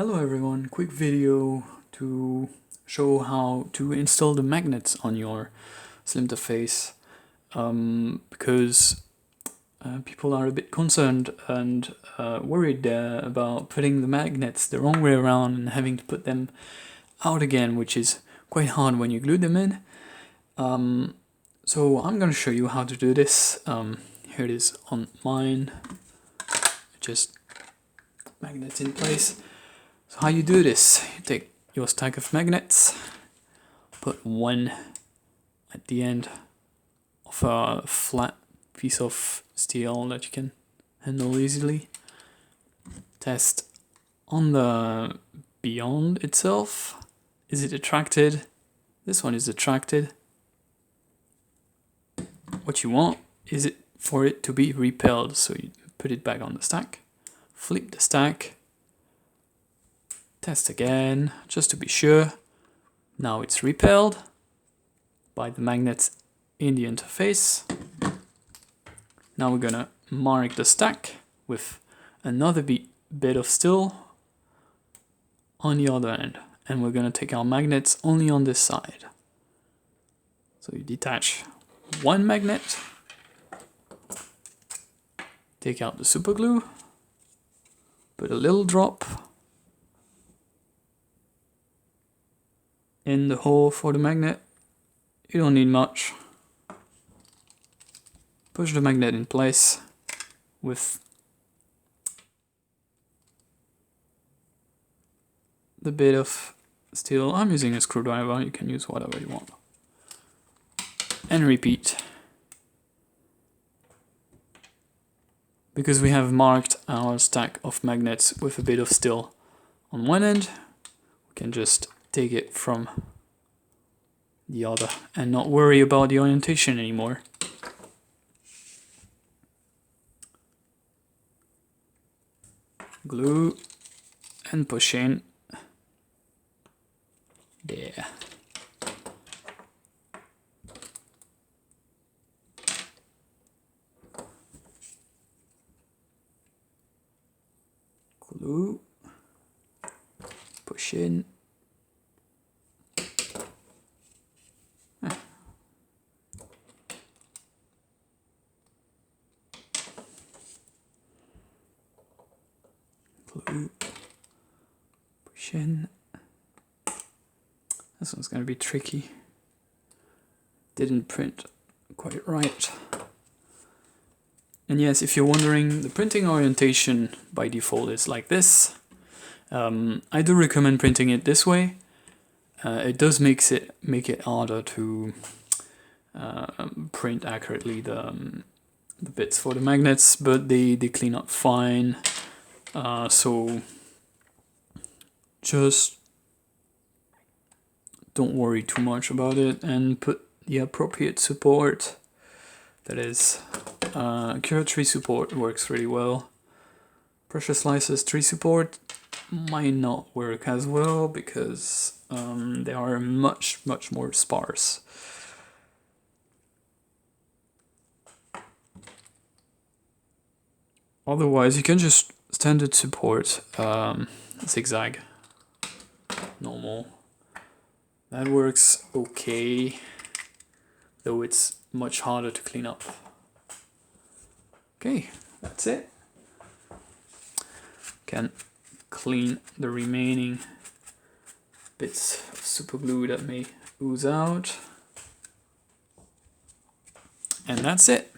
Hello everyone, quick video to show how to install the magnets on your Slimterface because people are a bit concerned and worried about putting the magnets the wrong way around and having to put them out again, which is quite hard when you glue them in. So I'm going to show you how to do this. Here it is on mine, just magnets in place. So how you do this, you take your stack of magnets, put one at the end of a flat piece of steel that you can handle easily. Test on the beyond itself. Is it attracted? This one is attracted. What you want is it for it to be repelled, so you put it back on the stack, flip the stack, test again, just to be sure. Now it's repelled by the magnets in the interface. Now we're gonna mark the stack with another bit of steel on the other end, and we're gonna take our magnets only on this side. So you detach one magnet, take out the super glue, put a little drop in the hole for the magnet. You don't need much. Push the magnet in place with the bit of steel. I'm using a screwdriver, you can use whatever you want. And repeat. Because we have marked our stack of magnets with a bit of steel on one end, we can just take it from the other and not worry about the orientation anymore. Glue and push in. There. Glue. Push in. Glue, push in. This one's going to be tricky. Didn't print quite right. And yes, if you're wondering, the printing orientation by default is like this. I do recommend printing it this way. It does make it harder to print accurately the bits for the magnets, but they clean up fine. So just don't worry too much about it and put the appropriate support. That is, Cure tree support works really well. Pressure slices tree support might not work as well because they are much more sparse. Otherwise, you can just standard support, zigzag, normal. That works okay, though it's much harder to clean up. Okay, that's it. Can clean the remaining bits of super glue that may ooze out. And that's it.